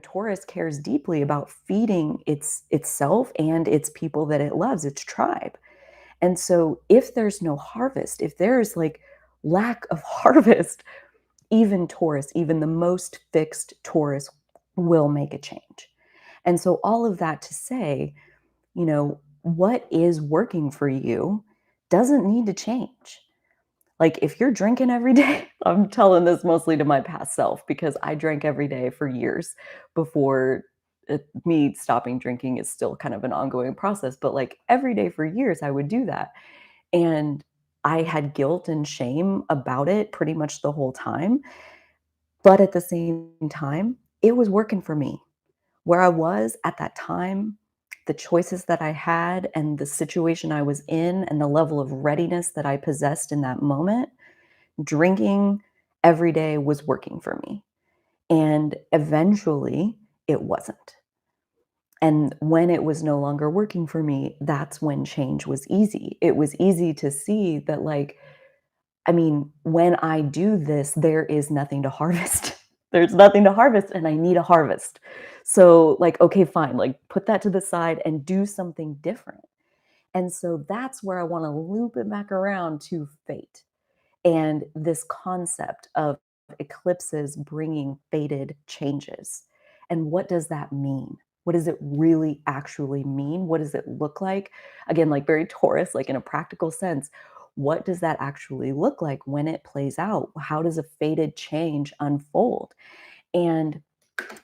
Taurus cares deeply about feeding itself and its people that it loves, its tribe. And so if there's no harvest, if there's like lack of harvest, even Taurus, even the most fixed Taurus will make a change. And so all of that to say, what is working for you doesn't need to change. Like if you're drinking every day, I'm telling this mostly to my past self because I drank every day for years before me stopping drinking is still kind of an ongoing process. But like every day for years, I would do that. And I had guilt and shame about it pretty much the whole time. But at the same time, it was working for me. Where I was at that time, the choices that I had, and the situation I was in, and the level of readiness that I possessed in that moment, drinking every day was working for me. And eventually, it wasn't. And when it was no longer working for me, that's when change was easy. It was easy to see that, like, I mean, when I do this, there is nothing to harvest. There's nothing to harvest, and I need a harvest. So, like, okay, fine, like, put that to the side and do something different. And so that's where I want to loop it back around to fate and this concept of eclipses bringing fated changes. And what does that mean? What does it really actually mean? What does it look like? Again, like very Taurus, like in a practical sense, what does that actually look like when it plays out? How does a fated change unfold? And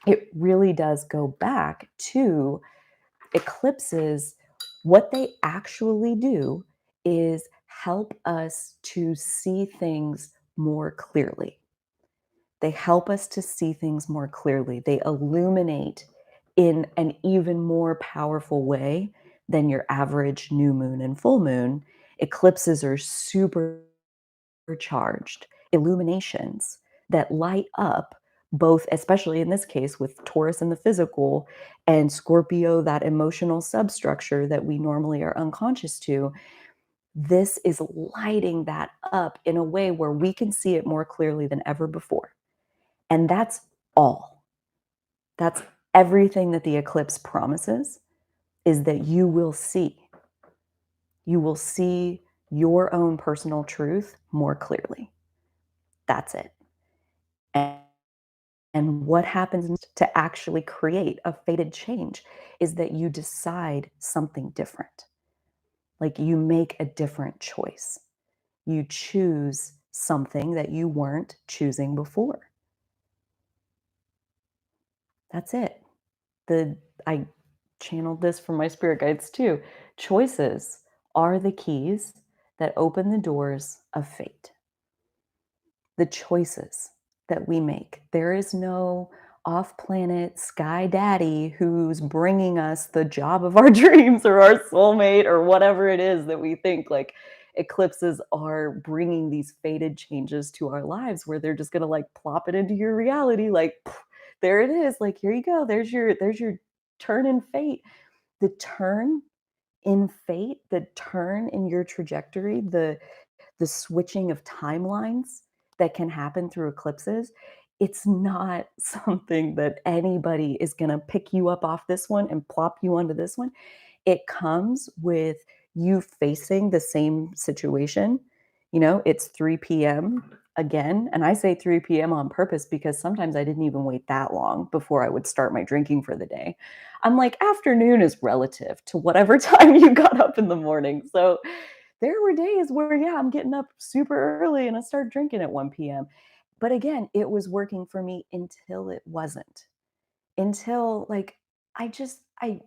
it really does go back to eclipses. What they actually do is help us to see things more clearly. They help us to see things more clearly. They illuminate in an even more powerful way than your average new moon and full moon. Eclipses are supercharged illuminations that light up both, especially in this case with Taurus in the physical and Scorpio, that emotional substructure that we normally are unconscious to. This is lighting that up in a way where we can see it more clearly than ever before. And that's all. That's everything that the eclipse promises, is that you will see. You will see your own personal truth more clearly. That's it. And, and what happens to actually create a fated change is that you decide something different. Like you make a different choice. You choose something that you weren't choosing before. That's it. I channeled this from my spirit guides too. Choices are the keys that open the doors of fate. The choices that we make. There is no off-planet sky daddy who's bringing us the job of our dreams or our soulmate or whatever it is that we think. Like eclipses are bringing these fated changes to our lives where they're just going to like plop it into your reality like there it is, like here you go, there's your turn in fate. The turn in fate, the turn in your trajectory, the switching of timelines that can happen through eclipses, it's not something that anybody is going to pick you up off this one and plop you onto this one. It comes with you facing the same situation. It's 3 p.m. again. And I say 3 p.m. on purpose because sometimes I didn't even wait that long before I would start my drinking for the day. I'm like, afternoon is relative to whatever time you got up in the morning. So there were days where, yeah, I'm getting up super early and I start drinking at 1 p.m. But again, it was working for me until it wasn't. Until like I just I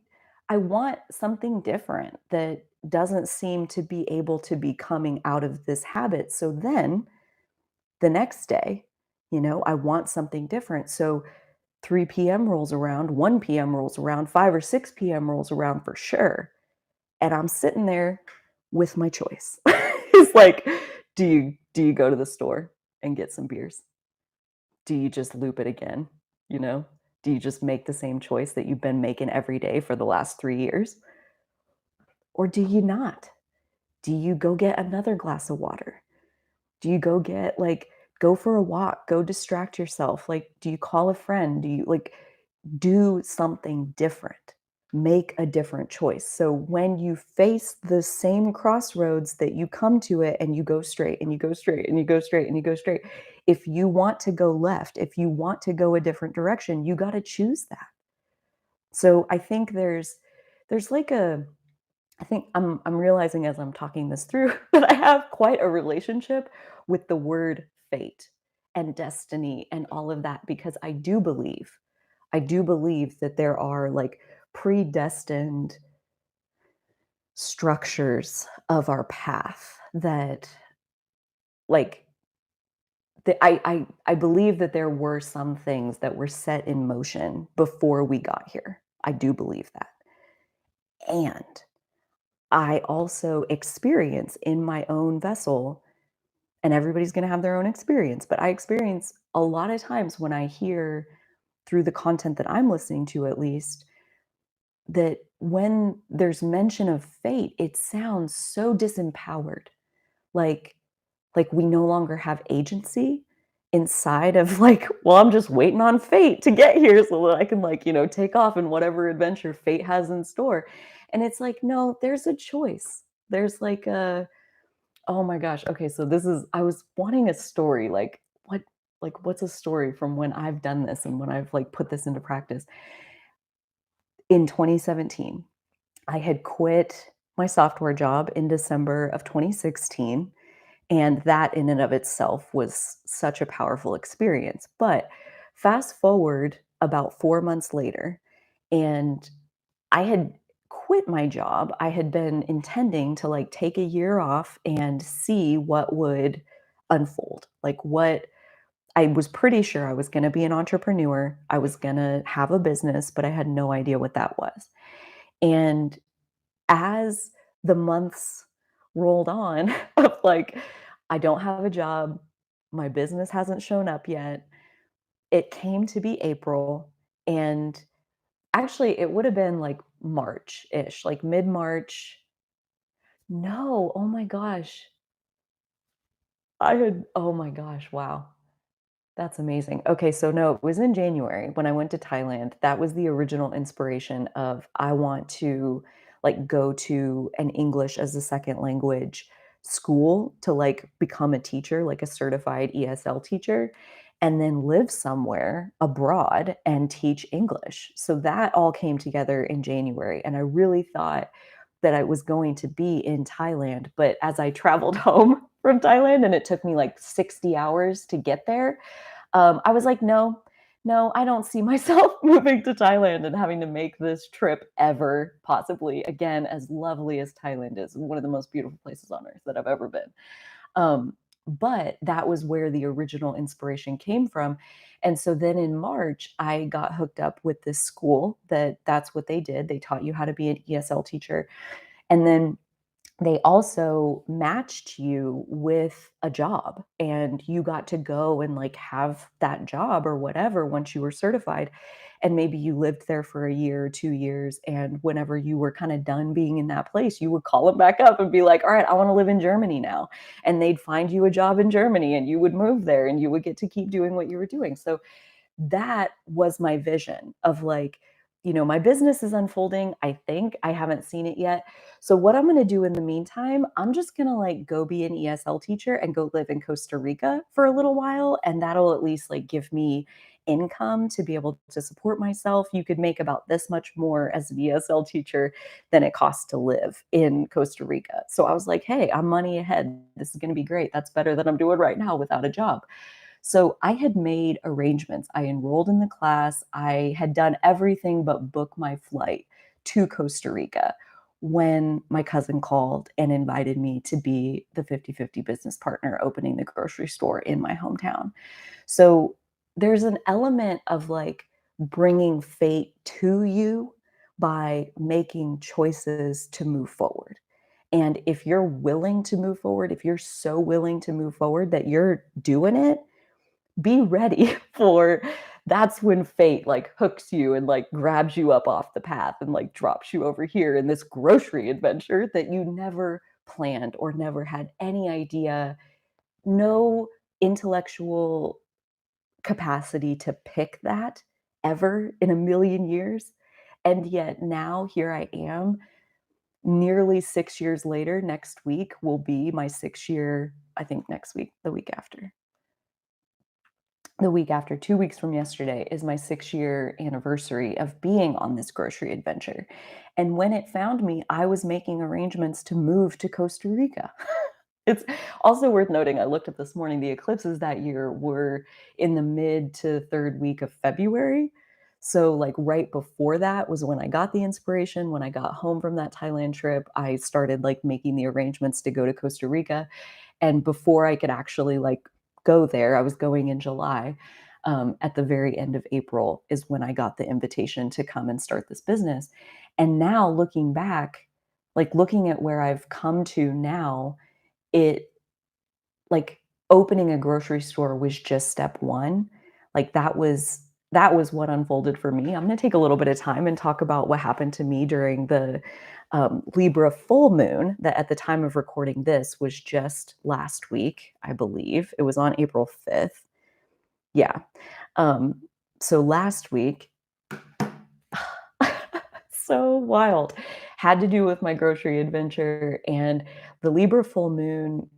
want something different that doesn't seem to be able to be coming out of this habit. So then the next day, I want something different. So 3 p.m. rolls around, 1 p.m. rolls around, 5 or 6 p.m. rolls around for sure. And I'm sitting there with my choice. It's like, do you go to the store and get some beers? Do you just loop it again? You know? Do you just make the same choice that you've been making every day for the last 3 years? Or do you not? Do you go get another glass of water? Do you go get like go for a walk, go distract yourself? Like, do you call a friend? Do you like do something different. Make a different choice. So when you face the same crossroads that you come to it and you go straight and you go straight and you go straight and you go straight, if you want to go left, if you want to go a different direction, you got to choose that. So I think there's like a I think I'm realizing as I'm talking this through that I have quite a relationship with the word fate and destiny and all of that because I do believe that there are like predestined structures of our path that like I believe that there were some things that were set in motion before we got here. I do believe that. And I also experience in my own vessel, and everybody's going to have their own experience, but I experience a lot of times when I hear through the content that I'm listening to, at least, that when there's mention of fate, it sounds so disempowered. Like, like we no longer have agency inside of like, well, I'm just waiting on fate to get here so that I can like, take off in whatever adventure fate has in store. And it's like, no, there's a choice. There's like a, oh my gosh. Okay, so this is I was wanting a story what's a story from when I've done this and when I've like put this into practice. In 2017, I had quit my software job in December of 2016. And that in and of itself was such a powerful experience. But fast forward about 4 months later, and I had quit my job. I had been intending to, like, take a year off and see what would unfold. Like, what I was pretty sure I was gonna be an entrepreneur. I was gonna have a business, but I had no idea what that was. And as the months rolled on of like, I don't have a job, my business hasn't shown up yet, it came to be April, and actually, it would have been like March-ish, like mid-March. No, oh my gosh. Oh my gosh, wow. That's amazing. Okay, so no, it was in January when I went to Thailand. That was the original inspiration of I want to like go to an English as a second language school to like become a teacher, like a certified ESL teacher, and then live somewhere abroad and teach English. So that all came together in January. And I really thought that I was going to be in Thailand. But as I traveled home from Thailand and it took me like 60 hours to get there, I was like, "No, no, I don't see myself moving to Thailand and having to make this trip ever, possibly again, as lovely as Thailand is, one of the most beautiful places on earth that I've ever been." But that was where the original inspiration came from. And so then in March, I got hooked up with this school that's what they did. They taught you how to be an ESL teacher. And then they also matched you with a job and you got to go and like have that job or whatever once you were certified. And maybe you lived there for a year or 2 years. And whenever you were kind of done being in that place, you would call them back up and be like, all right, I want to live in Germany now. And they'd find you a job in Germany and you would move there and you would get to keep doing what you were doing. So that was my vision of like, my business is unfolding. I think I haven't seen it yet. So what I'm going to do in the meantime, I'm just going to like go be an ESL teacher and go live in Costa Rica for a little while and that'll at least like give me income to be able to support myself. You could make about this much more as an ESL teacher than it costs to live in Costa Rica. So I was like, "Hey, I'm money ahead. This is going to be great. That's better than I'm doing right now without a job." So I had made arrangements. I enrolled in the class. I had done everything but book my flight to Costa Rica when my cousin called and invited me to be the 50-50 business partner opening the grocery store in my hometown. So there's an element of like bringing fate to you by making choices to move forward. And if you're willing to move forward, if you're so willing to move forward that you're doing it, be ready for that's when fate like hooks you and like grabs you up off the path and like drops you over here in this grocery adventure that you never planned or never had any idea, no intellectual capacity to pick that ever in a million years. And yet now here I am, nearly 6 years later. Next week will be my 6-year, I think next week, the week after, 2 weeks from yesterday is my 6-year anniversary of being on this grocery adventure. And when it found me, I was making arrangements to move to Costa Rica. It's also worth noting, I looked up this morning, the eclipses that year were in the mid to 3rd week of February. So, like, right before that was when I got the inspiration. When I got home from that Thailand trip, I started, like, making the arrangements to go to Costa Rica, and before I could actually, like, go there, I was going in July, at the very end of April is when I got the invitation to come and start this business. And now looking back, like, looking at where I've come to now, it like, opening a grocery store was just step 1. Like, that was what unfolded for me. I'm gonna take a little bit of time and talk about what happened to me during the, Libra full moon that at the time of recording this was just last week, I believe. It was on April 5th. Yeah. Um, so last week so wild. Had to do with my grocery adventure, and the Libra full moon,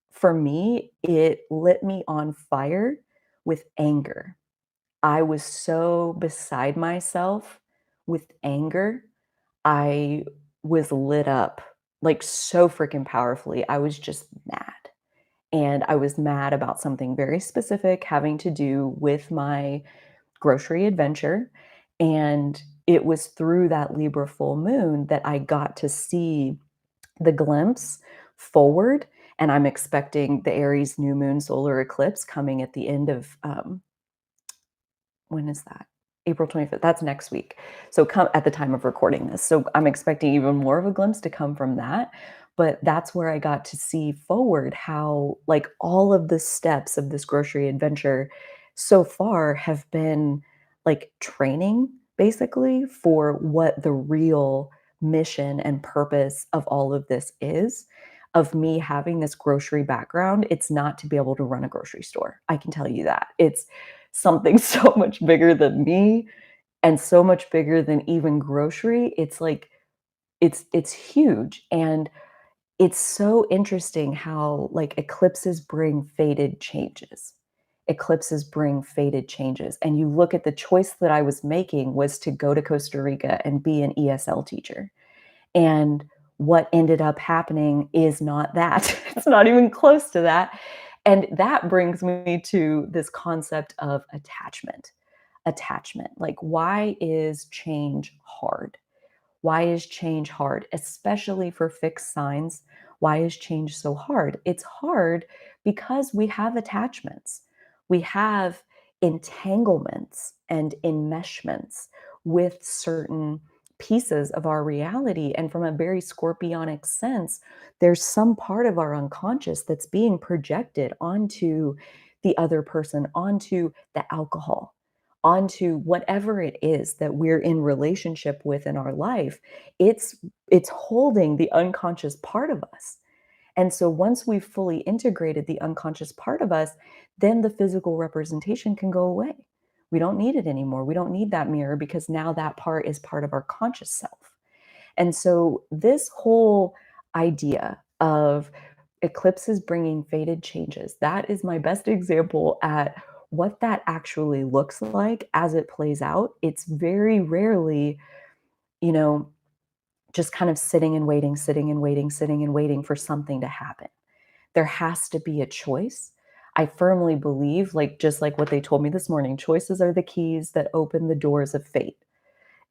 for me, it lit me on fire with anger. I was so beside myself with anger. I was lit up, like, so freaking powerfully. I was just mad, and I was mad about something very specific having to do with my grocery adventure. And it was through that Libra full moon that I got to see the glimpse forward. And I'm expecting the Aries new moon solar eclipse coming at the end of when is that? April 25th. That's next week. So come at the time of recording this. So I'm expecting even more of a glimpse to come from that. But that's where I got to see forward how, like, all of the steps of this grocery adventure so far have been like training basically for what the real mission and purpose of all of this is. Of me having this grocery background, it's not to be able to run a grocery store. I can tell you that. It's something so much bigger than me and so much bigger than even grocery. It's like it's huge, and it's so interesting how, like, eclipses bring fated changes. Eclipses bring fated changes, and you look at the choice that I was making was to go to Costa Rica and be an ESL teacher. And what ended up happening is not that. It's not even close to that. And that brings me to this concept of attachment. Attachment. Like, why is change hard? Why is change hard, especially for fixed signs? Why is change so hard? It's hard because we have attachments. We have entanglements and enmeshments with certain pieces of our reality. And from a very scorpionic sense, there's some part of our unconscious that's being projected onto the other person, onto the alcohol, onto whatever it is that we're in relationship with in our life. It's holding the unconscious part of us. And so once we've fully integrated the unconscious part of us, then the physical representation can go away. We don't need it anymore. We don't need that mirror because now that part is part of our conscious self. And so this whole idea of eclipses bringing fated changes, that is my best example at what that actually looks like as it plays out. It's very rarely, you know, just kind of sitting and waiting, sitting and waiting, sitting and waiting for something to happen. There has to be a choice. I firmly believe, like, just like what they told me this morning, choices are the keys that open the doors of fate.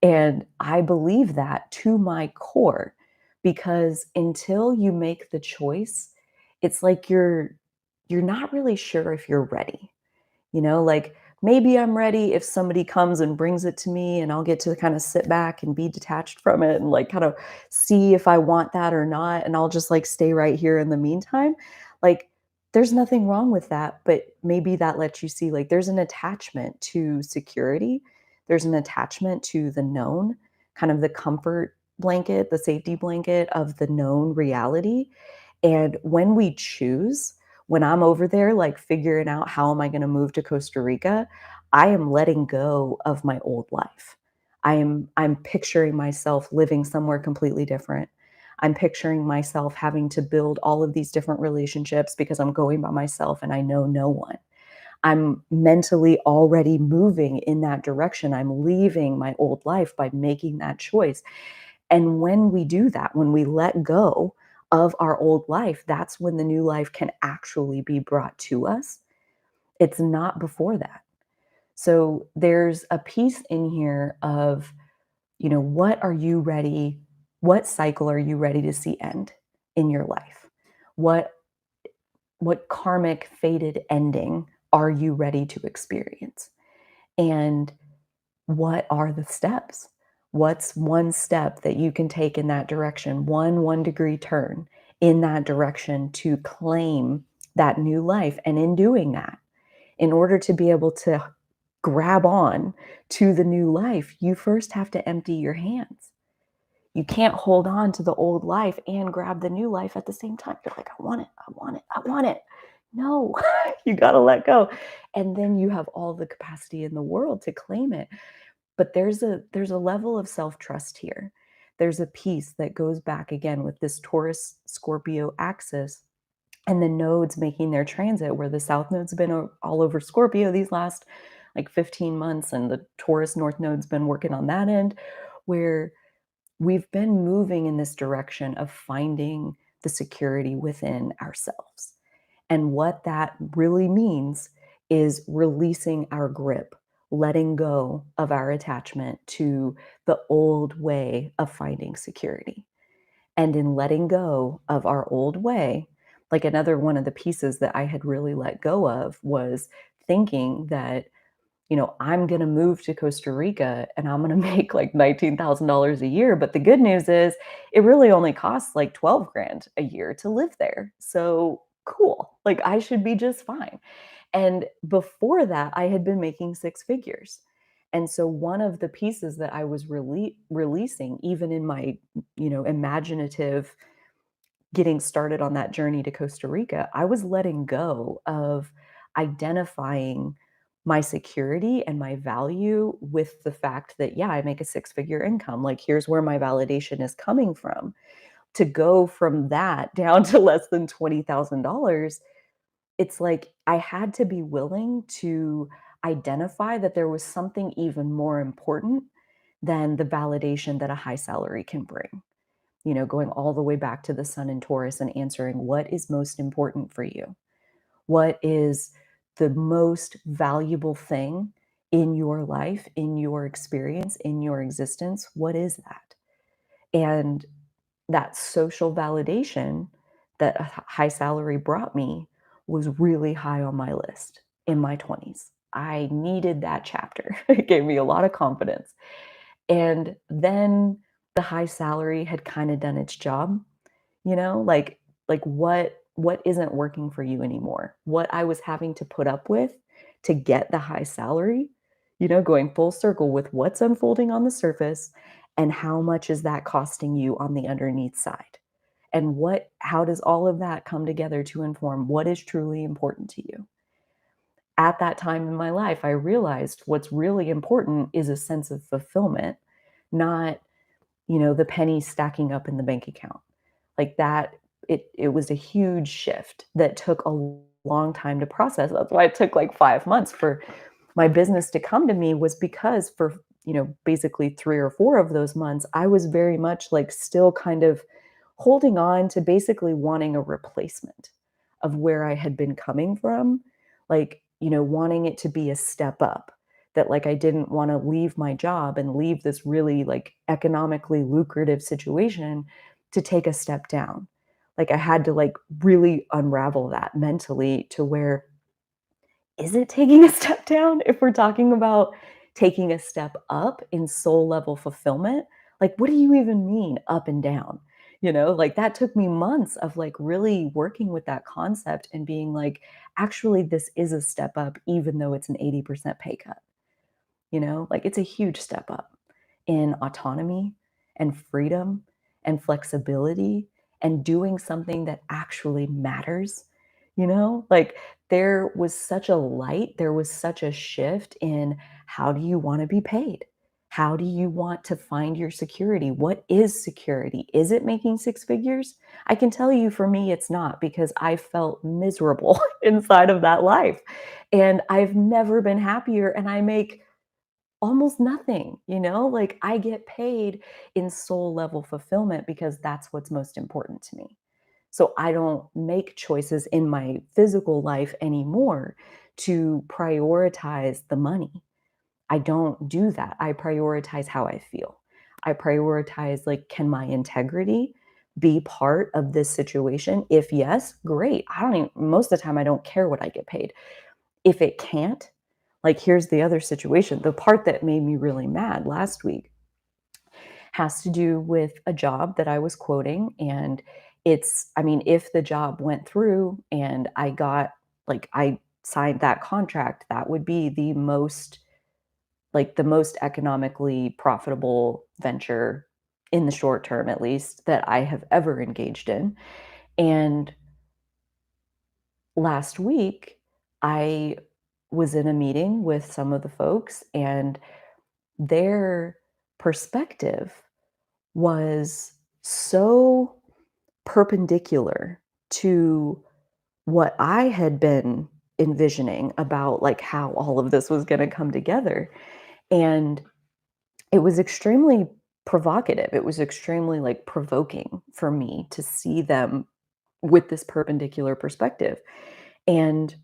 And I believe that to my core, because until you make the choice, it's like you're not really sure if you're ready. Like, maybe I'm ready if somebody comes and brings it to me and I'll get to kind of sit back and be detached from it and, like, kind of see if I want that or not, and I'll just, like, stay right here in the meantime. Like, there's nothing wrong with that, but maybe that lets you see, like, there's an attachment to security. There's an attachment to the known, kind of the comfort blanket, the safety blanket of the known reality. And when we choose, when I'm over there, like, figuring out how am I gonna move to Costa Rica, I am letting go of my old life. I'm picturing myself living somewhere completely different. I'm picturing myself having to build all of these different relationships because I'm going by myself and I know no one. I'm mentally already moving in that direction. I'm leaving my old life by making that choice. And when we do that, when we let go of our old life, that's when the new life can actually be brought to us. It's not before that. So there's a piece in here of, what are you ready? What cycle are you ready to see end in your life? What what karmic fated ending are you ready to experience? And what are the steps? What's one step that you can take in that direction? One degree turn in that direction to claim that new life. And in doing that, in order to be able to grab on to the new life, you first have to empty your hands. You can't hold on to the old life and grab the new life at the same time. You're like, I want it, I want it, I want it. No, you got to let go. And then you have all the capacity in the world to claim it. But there's a level of self-trust here. There's a piece that goes back again with this Taurus Scorpio axis and the nodes making their transit, where the south node's been all over Scorpio these last like 15 months, and the Taurus north node's been working on that end, where we've been moving in this direction of finding the security within ourselves. And what that really means is releasing our grip, letting go of our attachment to the old way of finding security. And in letting go of our old way, like another one of the pieces that I had really let go of was thinking that, I'm going to move to Costa Rica and I'm going to make like $19,000 a year. But the good news is it really only costs like 12 grand a year to live there. So cool. Like I should be just fine. And before that, I had been making six figures. And so one of the pieces that I was releasing, even in my, imaginative getting started on that journey to Costa Rica, I was letting go of identifying my security and my value with the fact that, yeah, I make a six-figure income. Like, here's where my validation is coming from. To go from that down to less than $20,000, it's like I had to be willing to identify that there was something even more important than the validation that a high salary can bring. Going all the way back to the sun in Taurus and answering what is most important for you? What is the most valuable thing in your life, in your experience, in your existence? What is that? And that social validation that a high salary brought me was really high on my list in my 20s. I needed that chapter. It gave me a lot of confidence. And then the high salary had kind of done its job, like what isn't working for you anymore? What I was having to put up with to get the high salary, going full circle with what's unfolding on the surface and how much is that costing you on the underneath side? And how does all of that come together to inform what is truly important to you? At that time in my life, I realized what's really important is a sense of fulfillment, not, the pennies stacking up in the bank account. Like that, it was a huge shift that took a long time to process. That's why it took like 5 months for my business to come to me, was because for, basically 3 or 4 of those months, I was very much like still kind of holding on to basically wanting a replacement of where I had been coming from, like, wanting it to be a step up, that like I didn't want to leave my job and leave this really like economically lucrative situation to take a step down. Like I had to like really unravel that mentally to where, is it taking a step down if we're talking about taking a step up in soul level fulfillment? Like, what do you even mean up and down? Like that took me months of like really working with that concept and being like, actually, this is a step up, even though it's an 80% pay cut. Like it's a huge step up in autonomy and freedom and flexibility and doing something that actually matters. Like there was such a light, there was such a shift in how do you want to be paid? How do you want to find your security? What is security? Is it making six figures? I can tell you for me, it's not because I felt miserable inside of that life. And I've never been happier. And I make almost nothing, like I get paid in soul level fulfillment because that's what's most important to me. So I don't make choices in my physical life anymore to prioritize the money. I don't do that. I prioritize how I feel. I prioritize, like, can my integrity be part of this situation? If yes, great. I don't even, most of the time, I don't care what I get paid. If it can't, like, here's the other situation. The part that made me really mad last week has to do with a job that I was quoting. And I mean, if the job went through and I signed that contract, that would be the most economically profitable venture in the short term, at least, that I have ever engaged in. And last week, I was in a meeting with some of the folks, and their perspective was so perpendicular to what I had been envisioning about, like, how all of this was going to come together. And it was extremely provocative. It was extremely, like, provoking for me to see them with this perpendicular perspective. And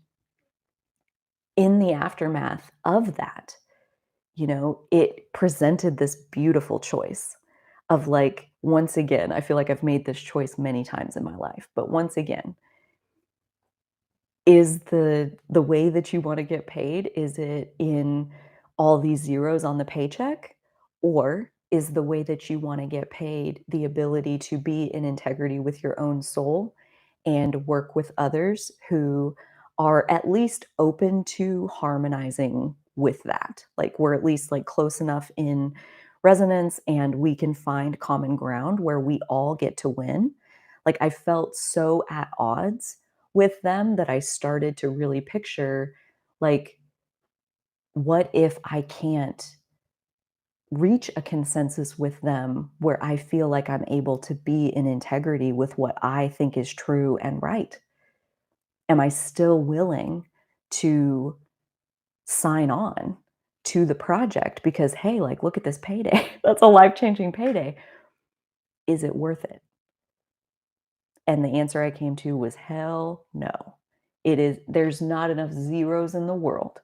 in the aftermath of that, it presented this beautiful choice of, like, once again, I feel like I've made this choice many times in my life, but once again, is the way that you wanna get paid, is it in all these zeros on the paycheck? Or is the way that you wanna get paid the ability to be in integrity with your own soul and work with others who are at least open to harmonizing with that? Like, we're at least, like, close enough in resonance and we can find common ground where we all get to win. Like, I felt so at odds with them that I started to really picture, like, what if I can't reach a consensus with them where I feel like I'm able to be in integrity with what I think is true and right? Am I still willing to sign on to the project because, hey, like, look at this payday. That's a life-changing payday. Is it worth it? And the answer I came to was hell no. There's not enough zeros in the world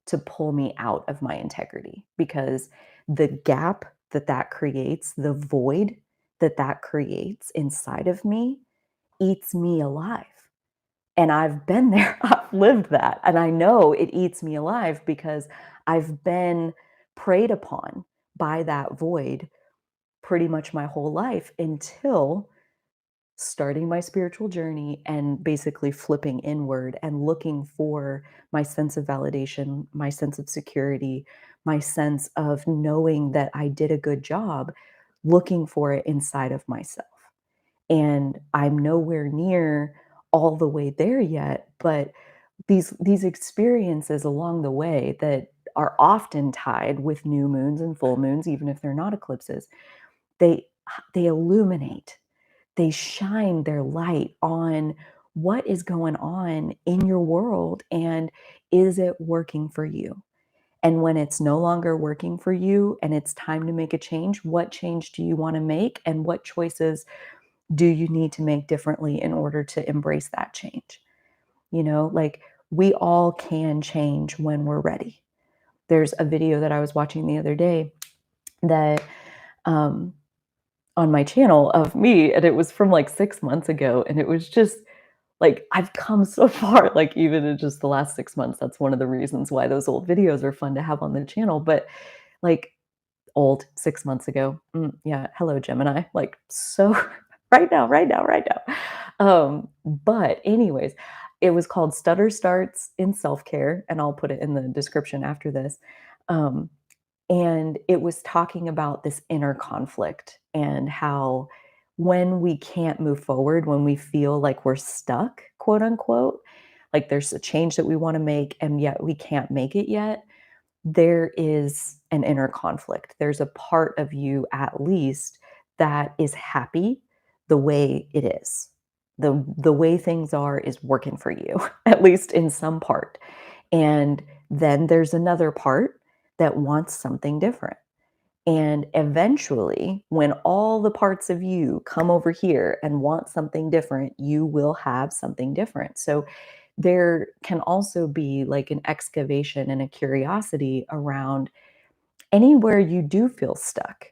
to pull me out of my integrity because the gap that that creates, the void that that creates inside of me eats me alive. And I've been there, I've lived that. And I know it eats me alive because I've been preyed upon by that void pretty much my whole life until starting my spiritual journey and basically flipping inward and looking for my sense of validation, my sense of security, my sense of knowing that I did a good job, looking for it inside of myself. And I'm nowhere near all the way there yet, but these experiences along the way that are often tied with new moons and full moons, even if they're not eclipses, they they illuminate, they shine their light on what is going on in your world and is it working for you? And when it's no longer working for you and it's time to make a change, what change do you want to make? And what choices do you need to make differently in order to embrace that change? Like, we all can change when we're ready. There's a video that I was watching the other day that um, on my channel of me, and it was from like 6 months ago. And it was just like, I've come so far, like, even in just the last 6 months. That's one of the reasons why those old videos are fun to have on the channel. But, like, old 6 months ago. Yeah. Hello, Gemini. Like, so right now, right now, right now. But, anyways, it was called Stutter Starts in Self Care. And I'll put it in the description after this. Um, and it was talking about this inner conflict and how when we can't move forward, when we feel like we're stuck, quote unquote, like there's a change that we want to make and yet we can't make it yet, there is an inner conflict. There's a part of you at least that is happy the way it is. The way things are is working for you, at least in some part. And then there's another part that wants something different. And eventually, when all the parts of you come over here and want something different, you will have something different. So there can also be like an excavation and a curiosity around anywhere you do feel stuck,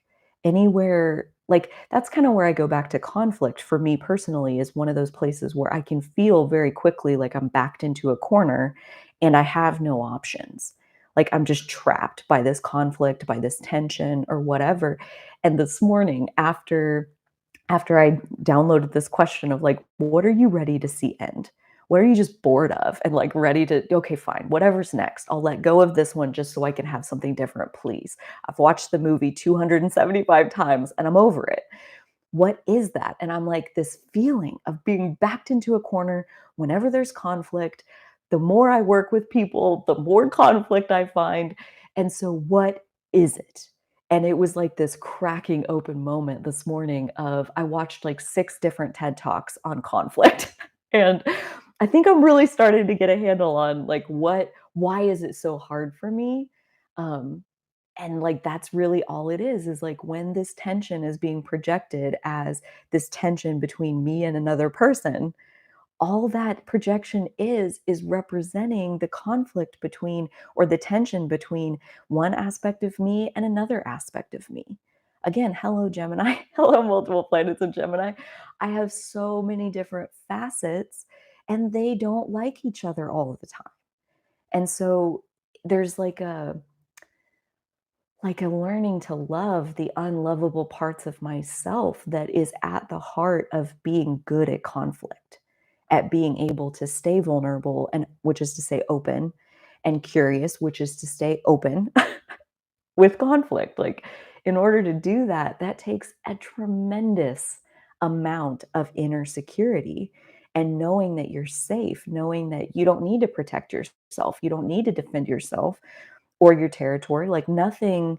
anywhere like that's kind of where I go back to conflict for me personally is one of those places where I can feel very quickly like I'm backed into a corner and I have no options. Like I'm just trapped by this conflict, by this tension or whatever. And this morning after I downloaded this question of like, what are you ready to see end? What are you just bored of and like ready to, okay, fine, whatever's next. I'll let go of this one just so I can have something different, please. I've watched the movie 275 times and I'm over it. What is that? And I'm like, this feeling of being backed into a corner whenever there's conflict. The more I work with people, the more conflict I find. And so, what is it? And it was like this cracking open moment this morning of I watched like 6 different TED Talks on conflict. And I think I'm really starting to get a handle on like why is it so hard for me? Um, and like that's really all it is like when this tension is being projected as this tension between me and another person, all that projection is representing the conflict between or the tension between one aspect of me and another aspect of me. Again, hello Gemini, hello multiple planets in Gemini. I have so many different facets and they don't like each other all of the time. And so there's like a learning to love the unlovable parts of myself that is at the heart of being good at conflict, at being able to stay vulnerable, and which is to say open, and curious, which is to stay open with conflict. Like, in order to do that, that takes a tremendous amount of inner security and knowing that you're safe, knowing that you don't need to protect yourself, you don't need to defend yourself or your territory. Like, nothing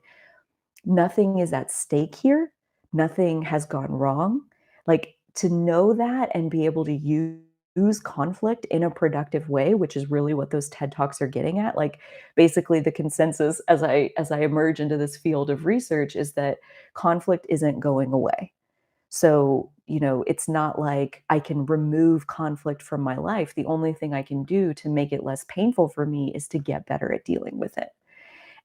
is at stake here. Nothing has gone wrong. Like to know that and be able to use conflict in a productive way, which is really what those TED Talks are getting at. Like basically the consensus as I emerge into this field of research is that conflict isn't going away. So, it's not like I can remove conflict from my life. The only thing I can do to make it less painful for me is to get better at dealing with it.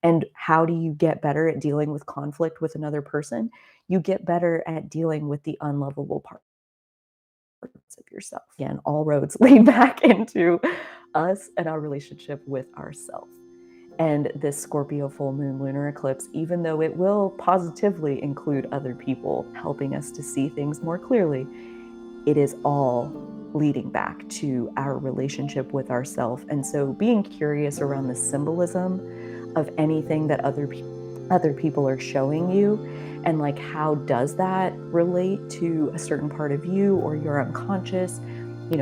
And how do you get better at dealing with conflict with another person? You get better at dealing with the unlovable parts of yourself. Again, all roads lead back into us and our relationship with ourselves. And this Scorpio full moon lunar eclipse, even though it will positively include other people helping us to see things more clearly, it is all leading back to our relationship with ourselves. And so being curious around the symbolism of anything that other people are showing you and like how does that relate to a certain part of you or your unconscious,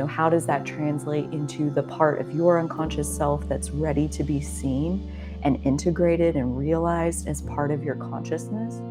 how does that translate into the part of your unconscious self that's ready to be seen and integrated and realized as part of your consciousness?